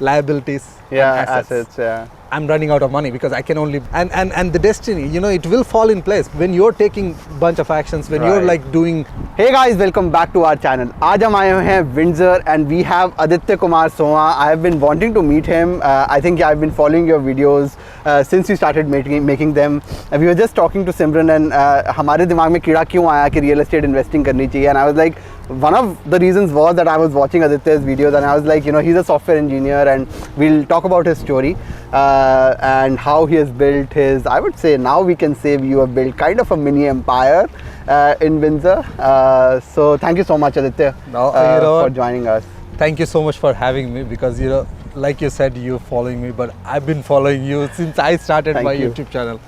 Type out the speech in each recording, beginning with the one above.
liabilities, and assets. I'm running out of money because I can only and the destiny, it will fall in place when you're taking bunch of actions, when you're like doing. Hey guys, welcome back to our channel. आज हम आए हैं Windsor and we have Aditya Soma. I have been wanting to meet him. I think I've been following your videos since you started making them. We were just talking to Simran and हमारे दिमाग में कीड़ा क्यों आया कि real estate investing करनी चाहिए, and I was like, one of the reasons was that I was watching Aditya's videos and I was like, he's a software engineer and we'll talk about his story and how he has built his, I would say now we can say you have built kind of a mini empire in Windsor. So thank you so much, Aditya, for joining us. Thank you so much for having me because, like you said, you're following me, but I've been following you since I started my YouTube channel.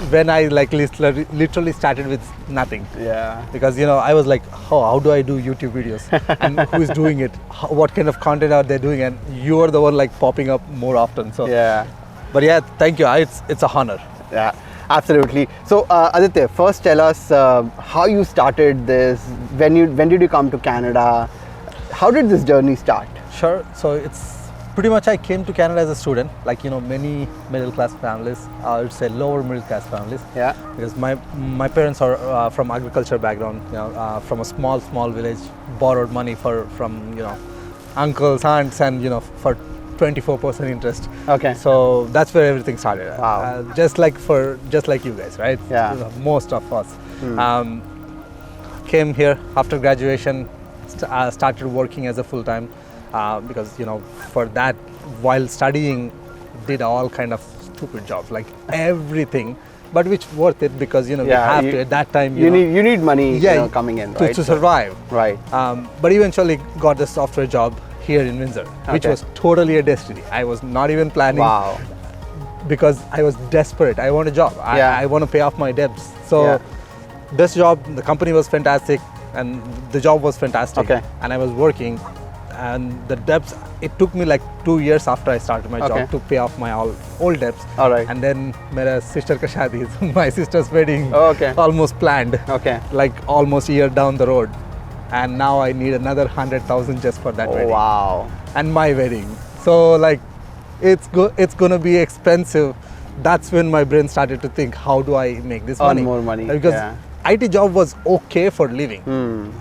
When I literally started with nothing. Yeah. Because I was like, how do I do YouTube videos? And who is doing it? What kind of content are they doing? And you are the one like popping up more often. So yeah. But yeah, thank you. It's a honor. Yeah, absolutely. So Aditya, first tell us how you started this. When did you come to Canada? How did this journey start? Sure. So it's pretty much I came to Canada as a student, like many middle class families, I would say lower middle class families. Yeah. Because my parents are from agriculture background, from a small village, borrowed money from uncles, aunts, and for 24% interest. Okay. So that's where everything started. Wow. Just like you guys, right? Yeah. Most of us came here after graduation, started working as a full time. Because for that, while studying, did all kind of stupid jobs, like everything, but which worth it because we have to at that time. You need money, coming in, right? To survive. Right. But eventually got the software job here in Windsor, which was totally a destiny. I was not even planning. Wow. Because I was desperate. I want a job. I want to pay off my debts. So this job, the company was fantastic, and the job was fantastic. Okay. And I was working. And the debts, it took me like 2 years after I started my job to pay off my old debts. All right. And then my sister ka shadi, my sister's wedding, almost planned. Okay. Like almost a year down the road. And now I need another 100,000 just for that wedding. Wow. And my wedding. So like, it's gonna be expensive. That's when my brain started to think, how do I make this money? More money. Because IT job was okay for living.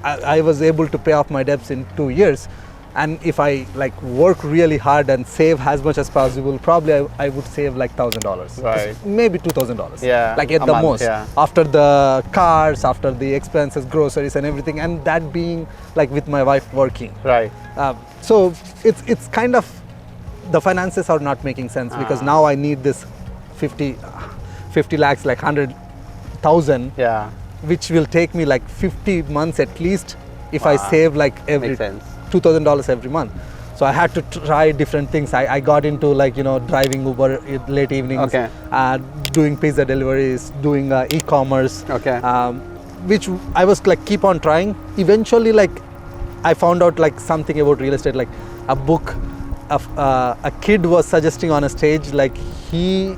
I was able to pay off my debts in 2 years. And if I work really hard and save as much as possible, probably I would save like $1,000. Right. Maybe $2,000. Yeah. Like at the most. Yeah. After the cars, after the expenses, groceries and everything, and that being like with my wife working. Right. So it's kind of, the finances are not making sense because now I need this 50 lakhs, like 100,000. Yeah. Which will take me like 50 months at least if I save like every $2,000 every month. So I had to try different things. I got into driving Uber late evenings, doing pizza deliveries, doing e-commerce, which I was keep on trying. Eventually I found out something about real estate, like a book a kid was suggesting on a stage, he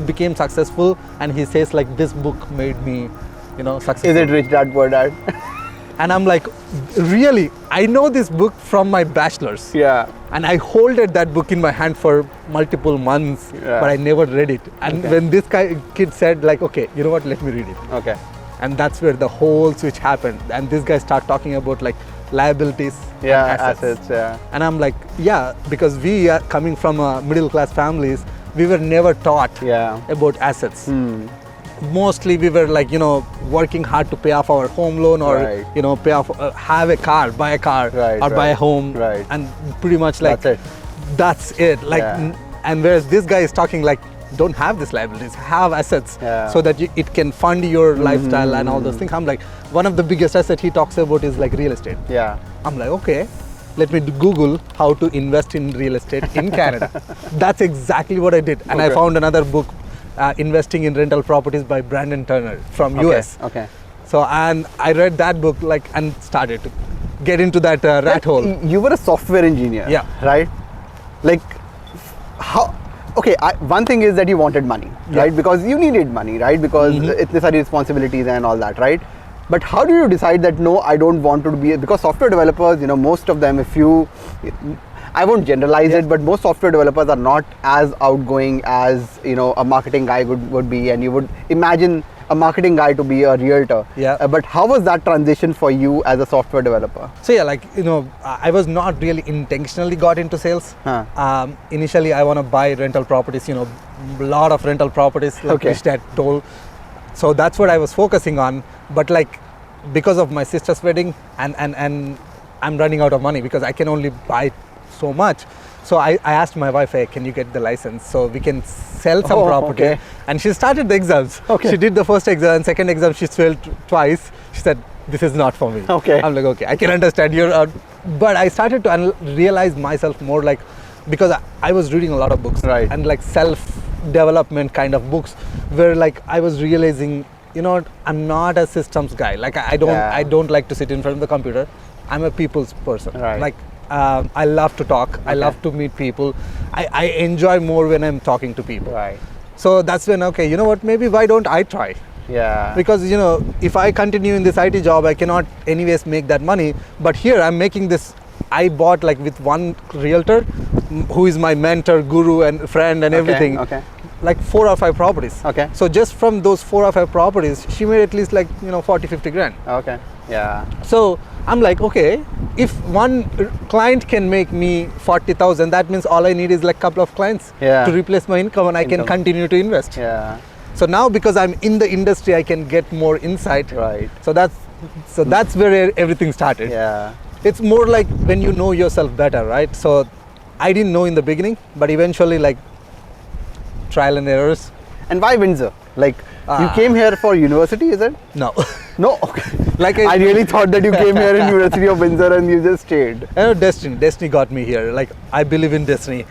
became successful and he says this book made me successful. Is it Rich Dad Poor Dad? And I'm like, really? I know this book from my bachelor's. Yeah. And I holded that book in my hand for multiple months, but I never read it. And when this kid said okay, you know what, let me read it. Okay. And that's where the whole switch happened. And this guy started talking about liabilities and assets. And I'm like, because we are coming from middle class families, we were never taught about assets. Mostly we were working hard to pay off our home loan or pay off, have a car, buy a car or buy a home, and pretty much that's it. And whereas this guy is talking don't have these liabilities, have assets so that it can fund your lifestyle and all those things. I'm like, one of the biggest assets he talks about is real estate. I'm like, okay, let me Google how to invest in real estate in Canada. That's exactly what I did. And I found another book, Investing in Rental Properties by Brandon Turner from US. So, and I read that book and started to get into that rat hole. You were a software engineer, right? How? Okay, one thing is that you wanted money, right? Because you needed money, right? Because it's necessary responsibilities and all that, right? But how do you decide that no, I don't want to be, because software developers, most of them, if you, I won't generalize it, but most software developers are not as outgoing as, you know, a marketing guy would be, and you would imagine a marketing guy to be a realtor. Yeah. But how was that transition for you as a software developer? So yeah, like, you know, I was not really intentionally got into sales. Initially, I want to buy rental properties, you know, a lot of rental properties, like which that told. So that's what I was focusing on. But like, because of my sister's wedding and I'm running out of money because I can only buy so much. So I asked my wife, hey, can you get the license so we can sell some property? And she started the exams. She did the first exam, second exam she failed twice. She said, this is not for me. I'm like, okay, I can understand you're out. But I started to realize myself more, like, because I was reading a lot of books and like self-development kind of books where like I was realizing, you know, I'm not a systems guy. Like I don't like to sit in front of the computer. I'm a people's person. Like I love to talk. I love to meet people. I enjoy more when I'm talking to people. So that's when, okay, you know what, maybe why don't I try? Because, you know, if I continue in this IT job, I cannot anyways make that money. But here I'm making this. I bought like with one realtor who is my mentor, guru and friend and everything. Like 4 or 5 properties. So just from those 4 or 5 properties, she made at least like, you know, 40-50 grand. So I'm like, okay, if one client can make me 40,000, that means all I need is like a couple of clients to replace my income, and I can continue to invest. So now because I'm in the industry, I can get more insight. So that's where everything started. It's more like when you know yourself better, right? So I didn't know in the beginning, but eventually like trial and errors. And why Windsor? Like you came here for university, is it? No. No? Like I really thought that you came here in University of Windsor and you just stayed. You know, destiny got me here. Like I believe in destiny.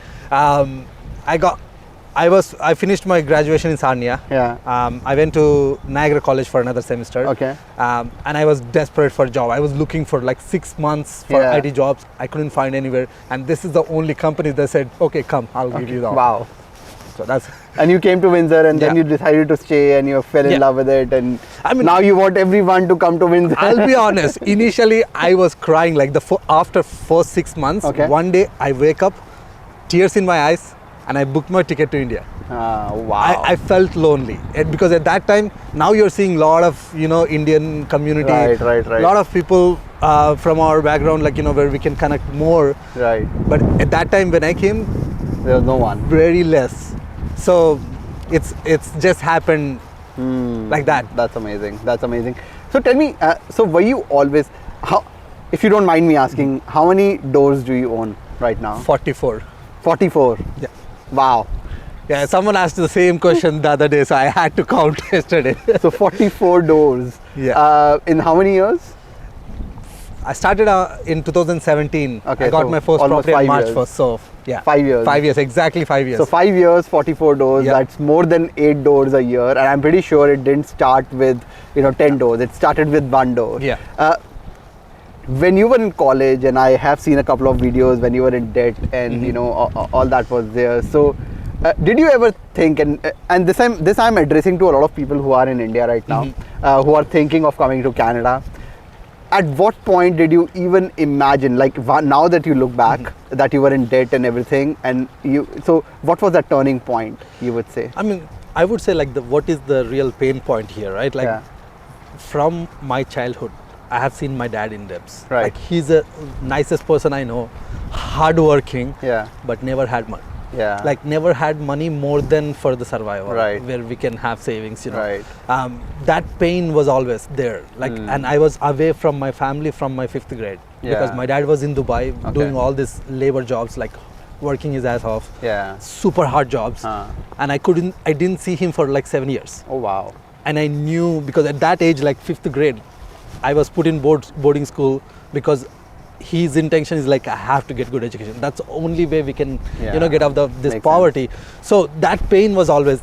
I finished my graduation in Sarnia. I went to Niagara College for another semester. And I was desperate for a job. I was looking for like 6 months for IT jobs. I couldn't find anywhere. And this is the only company that said, okay, come, I'll give you the offer. Wow. So that's. And you came to Windsor and then you decided to stay and you fell in love with it. And I mean, now you want everyone to come to Windsor. I'll be honest. Initially, I was crying like after first 6 months. One day I wake up, tears in my eyes, and I booked my ticket to India. Wow. I felt lonely because at that time, now you're seeing a lot of, you know, Indian community, a lot of people from our background, like, you know, where we can connect more. But at that time when I came, there was no one. Very less. So it's just happened like that. That's amazing. That's amazing. So tell me, so were you always, if you don't mind me asking, how many doors do you own right now? 44. 44? Yeah. Wow. Yeah, someone asked the same question the other day, so I had to count yesterday. So 44 doors. In how many years? I started in 2017. I got my first property on March 1st. So yeah, 5 years. 5 years, exactly 5 years. So 5 years, 44 doors. That's more than 8 doors a year. And I'm pretty sure it didn't start with, you know, 10 doors. It started with 1 door. When you were in college, and I have seen a couple of videos when you were in debt and you know all that was there. So did you ever think, and this I'm addressing to a lot of people who are in India right now, who are thinking of coming to Canada. At what point did you even imagine, like now that you look back, that you were in debt and everything, and so what was that turning point, you would say? I mean, I would say like what is the real pain point here, right? Like from my childhood, I have seen my dad in debts. Like he's the nicest person I know, hardworking, but never had money. Like never had money more than for the survival, where we can have savings, you know. That pain was always there. Like, and I was away from my family from my 5th grade because my dad was in Dubai doing all these labor jobs, like working his ass off, super hard jobs, and I didn't see him for like 7 years. Oh wow! And I knew, because at that age, like 5th grade, I was put in boarding school because his intention is like, I have to get good education. That's the only way we can, you know, get out of this poverty. So that pain was always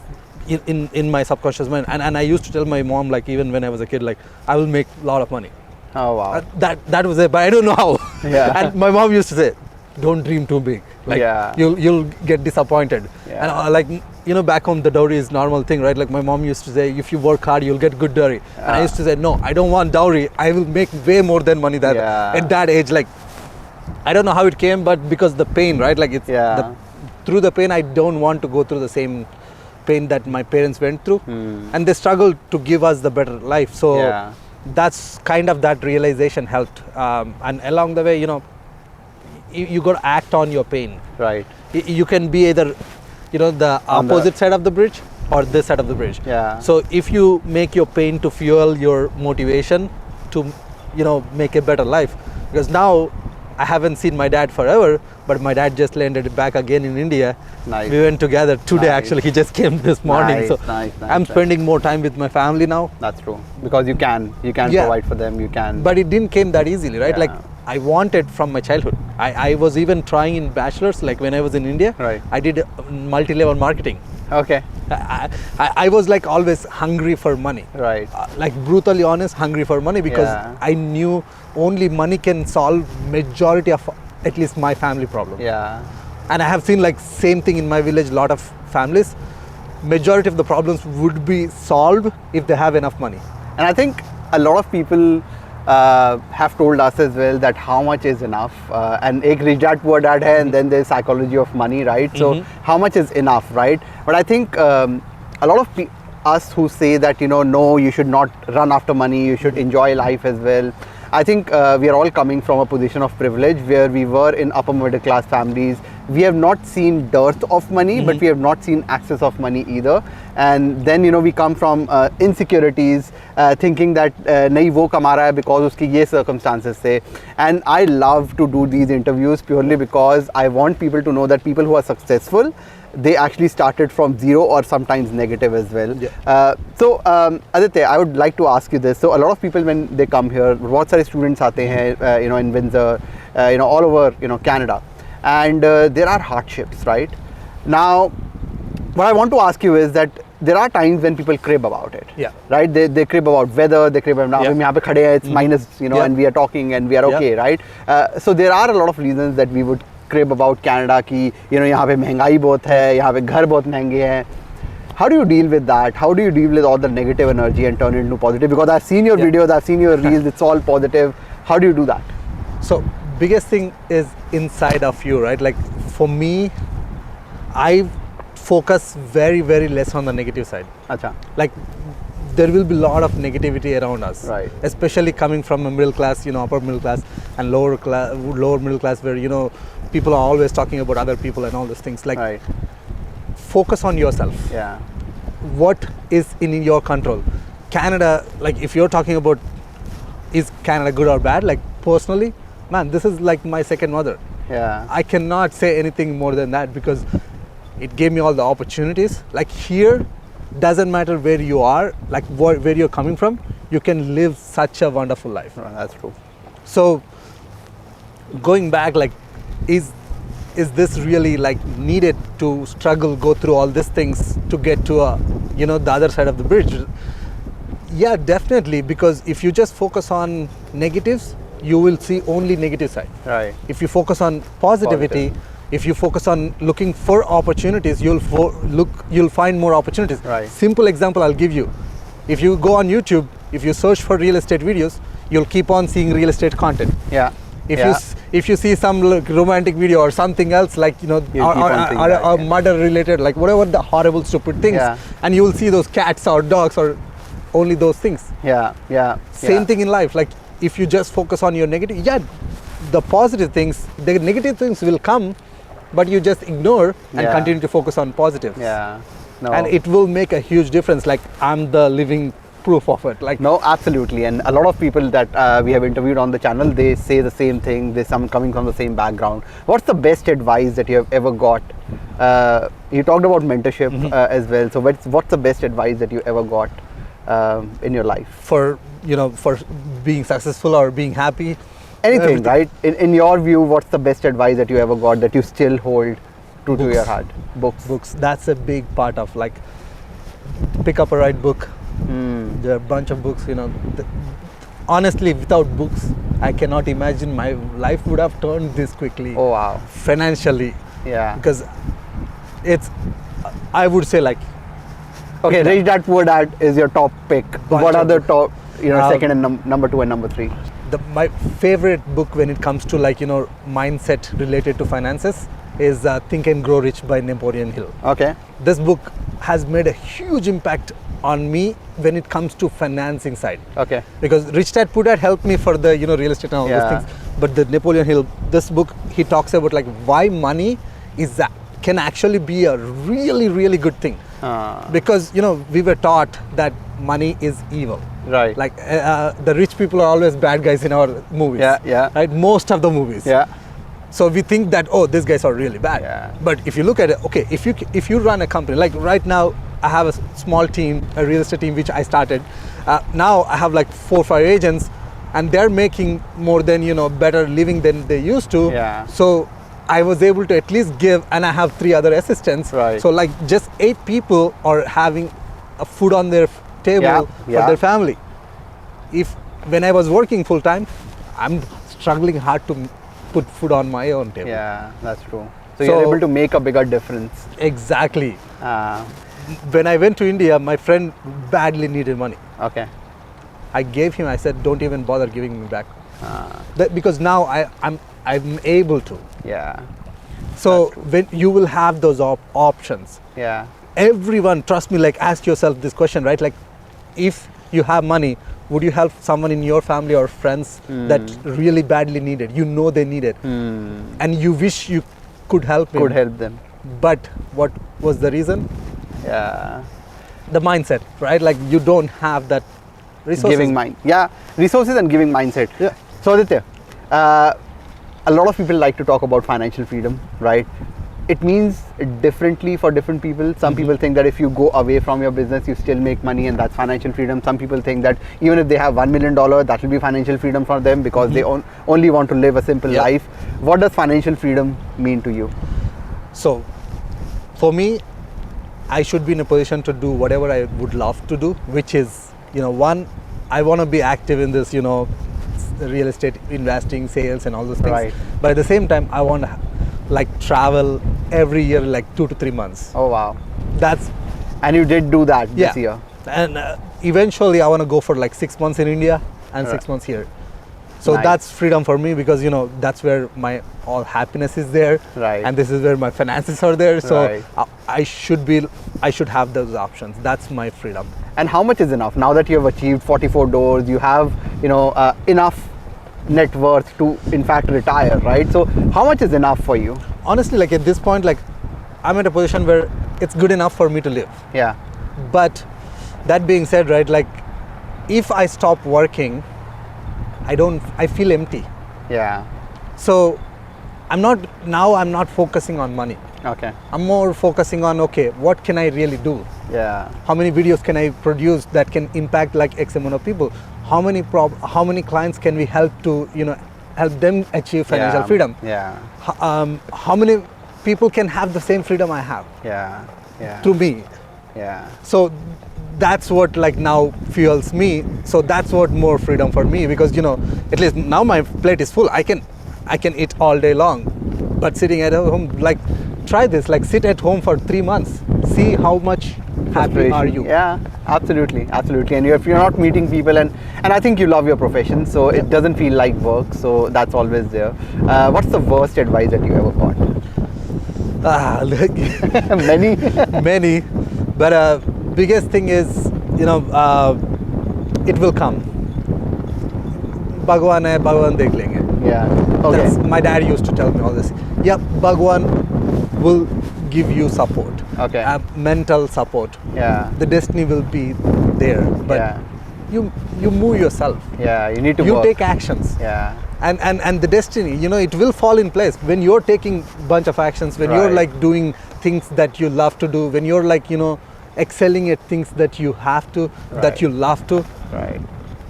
in my subconscious mind. And I used to tell my mom, like even when I was a kid, like I will make a lot of money. Oh wow. That was it, but I don't know how. And my mom used to say, don't dream too big. Like you'll get disappointed. And like, you know, back home the dowry is normal thing, right? Like my mom used to say, if you work hard, you'll get good dowry. And I used to say, no, I don't want dowry. I will make way more than money that at that age. Like I don't know how it came, but because the pain, right? Like it's through the pain, I don't want to go through the same pain that my parents went through, and they struggled to give us the better life. So that's kind of that realization helped, and along the way, you got to act on your pain. Right. You can be either, the opposite side of the bridge or this side of the bridge. Yeah. So if you make your pain to fuel your motivation to, make a better life, because now I haven't seen my dad forever, but my dad just landed back again in India. Nice. We went together today. Actually, he just came this morning. Nice. I'm spending more time with my family now. That's true, because you can provide for them. You can. But it didn't came that easily, right? Like I wanted from my childhood. I was even trying in bachelor's, like when I was in India. Right. I did multi-level marketing. Okay. I was like always hungry for money. Right. Like brutally honest, hungry for money, because I knew only money can solve majority of at least my family problem. Yeah. And I have seen like same thing in my village. Lot of families, majority of the problems would be solved if they have enough money. And I think a lot of people have told us as well that how much is enough, and ek rich dad poor dad hai, and then there's psychology of money, right? So how much is enough, right? But I think a lot of us who say that no, you should not run after money, you should enjoy life as well. I think we are all coming from a position of privilege where we were in upper middle class families. We have not seen dearth of money, but we have not seen access of money either. And then we come from insecurities, thinking that nahi wo kama raha hai because uski ye circumstances se. And I love to do these interviews purely because I want people to know that people who are successful, they actually started from zero or sometimes negative as well. So Aditya, I would like to ask you this. So a lot of people when they come here, बहुत सारे students आते हैं, in Windsor, all over Canada, and there are hardships, right? Now, what I want to ask you is that there are times when people crib about it. Right? They crib about weather, they crib about now हम यहाँ पे खड़े हैं, it's minus, and we are talking and we are okay, right? So there are a lot of reasons that we would crib about Canada कि यहाँ पे महंगाई बहुत है, यहाँ पे घर बहुत महंगे हैं. How do you deal with that? How do you deal with all the negative energy and turn it into positive? Because I've seen your videos, I've seen your reels, it's all positive. How do you do that? So biggest thing is inside of you, right? Like for me, I focus very, very less on the negative side. Acha. Like there will be a lot of negativity around us, right? Especially coming from a middle class, upper middle class and lower middle class, where people are always talking about other people and all those things. Like focus on yourself. What is in your control? Canada, like if you're talking about is Canada good or bad, like personally, man, this is like my second mother. I cannot say anything more than that because it gave me all the opportunities. Like here, doesn't matter where you are, like where you're coming from, you can live such a wonderful life. That's true. So going back, like is this really like needed to struggle, go through all these things to get to the other side of the bridge? Yeah, definitely, because if you just focus on negatives, you will see only negative side. Right. If you focus on positivity, if you focus on looking for opportunities, you'll find more opportunities. Right. Simple example I'll give you. If you go on YouTube, if you search for real estate videos, you'll keep on seeing real estate content. If you see some romantic video or something else, like or murder related, like whatever the horrible stupid things, and you will see those cats or dogs or only those things. Same thing in life. Like if you just focus on your negative, the positive things, the negative things will come, but you just ignore and continue to focus on positives. And it will make a huge difference. Like I'm the living proof of it. Like no, absolutely. And a lot of people that we have interviewed on the channel, they say the same thing. They're coming from the same background. What's the best advice that you have ever got? You talked about mentorship as well. So what's the best advice that you ever got in your life? For being successful or being happy? Anything, right? In your view, what's the best advice that you ever got that you still hold true to your heart? Books. That's a big part of, like, pick up a right book. There are a bunch of books, honestly, without books, I cannot imagine my life would have turned this quickly. Oh wow. Financially. Because I would say, like, okay, Rich Dad Poor Dad is your top pick. What are the top, second and number 2 and number 3? my favorite book when it comes to like, you know, mindset related to finances is Think and Grow Rich by Napoleon Hill. Okay. This book has made a huge impact on me when it comes to financing side. Okay. Because Rich Dad Poor Dad helped me for the, you know, real estate and all those things. But the Napoleon Hill, this book, he talks about like why money is that can actually be a really, really good thing. Because, you know, we were taught that money is evil. Right. Like the rich people are always bad guys in our movies. Yeah. Right. Most of the movies. Yeah. So we think that, oh, these guys are really bad. Yeah. But if you look at it, okay, if you run a company, like right now, I have a small team, a real estate team, which I started. Now I have like 4 or 5 agents, and they're making more than, you know, better living than they used to. Yeah. So I was able to at least give, and I have 3 other assistants. Right. So like just 8 people are having a food on their table for their family. When I was working full time, I'm struggling hard to put food on my own table. Yeah, that's true. So you're able to make a bigger difference. Exactly. When I went to India, my friend badly needed money. Okay. I gave him, I said, don't even bother giving me back. Because now I'm able to. Yeah. So when you will have those options. Yeah. Everyone, trust me, like ask yourself this question, right? Like if you have money, would you help someone in your family or friends that really badly need it? You know they need it. And you wish you could help them. Could help them. But what was the reason? Yeah. The mindset, right? Like you don't have that resources. Giving mind. Yeah. Resources and giving mindset. Yeah. So Aditya, a lot of people like to talk about financial freedom, right? It means differently for different people. Some people think that if you go away from your business, you still make money and that's financial freedom. Some people think that even if they have $1 million, that will be financial freedom for them because they only want to live a simple life. What does financial freedom mean to you? So, for me, I should be in a position to do whatever I would love to do, which is, you know, one, I want to be active in this, you know, real estate investing, sales and all those things. Right. But at the same time, I want to like travel every year, like 2 to 3 months. Oh, wow. And you did do that this year. And eventually I want to go for like 6 months in India and 6 months here. So that's freedom for me because, you know, that's where my all happiness is there. Right. And this is where my finances are there. So I should have those options. That's my freedom. And how much is enough? Now that you have achieved 44 doors, you have, you know, enough net worth to in fact retire, right? So how much is enough for you? Honestly, like at this point, like I'm at a position where it's good enough for me to live. Yeah. But that being said, right, like if I stop working, I feel empty. Yeah. So I'm not focusing on money. Okay. I'm more focusing on, okay, what can I really do? Yeah. How many videos can I produce that can impact like X amount of people? How many clients can we help to, you know, help them achieve financial freedom? Yeah. How many people can have the same freedom I have? Yeah. Yeah. Through me. Yeah. So that's what like now fuels me. So that's what more freedom for me because, you know, at least now my plate is full. I can eat all day long, but sitting at home, like try this, like sit at home for 3 months, see how much happy are you. Yeah, absolutely. And if you're not meeting people and I think you love your profession, so it doesn't feel like work, so that's always there. What's the worst advice that you ever got? Many, but biggest thing is, you know, it will come. Bhagwan hai, Bhagwan dekh lenge. Yeah. Okay. My dad used to tell me all this. Yeah, Bhagwan will give you support. Okay. Mental support. Yeah. The destiny will be there, but you move yourself. Yeah, you need to You work. take actions. Yeah. And the destiny, you know, it will fall in place when you're taking bunch of actions, when you're like doing things that you love to do, when you're like, you know, excelling at things that you have to, that you love to. Right.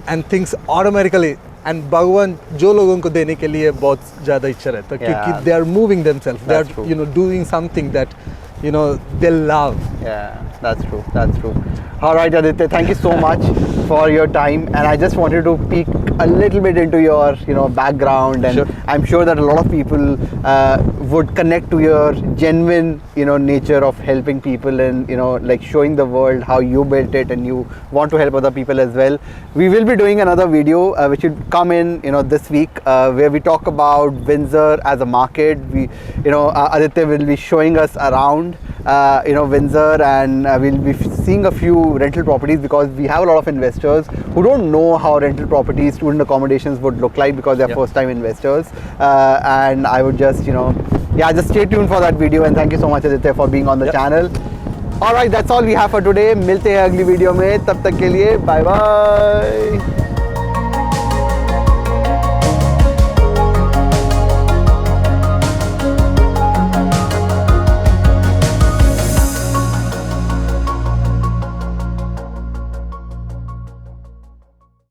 And things automatically. And Bhagwan जो लोगों को देने के लिए बहुत ज़्यादा इच्छा रहता है क्योंकि they are moving themselves, they are, you know, doing something that you know, they love. Yeah, that's true. That's true. All right, Aditya, thank you so much for your time. And I just wanted to peek a little bit into your, you know, background. And Sure. I'm sure that a lot of people would connect to your genuine, you know, nature of helping people and, you know, like showing the world how you built it and you want to help other people as well. We will be doing another video which will come in, you know, this week where we talk about Windsor as a market. We, you know, Aditya will be showing us around, you know, Windsor, and we'll be seeing a few rental properties because we have a lot of investors who don't know how rental properties, student accommodations would look like because they're first time investors. And I would just, you know, yeah, just stay tuned for that video. And thank you so much, Aditya, for being on the channel. All right, that's all we have for today. मिलते हैं अगली video में, तब तक के लिए bye bye.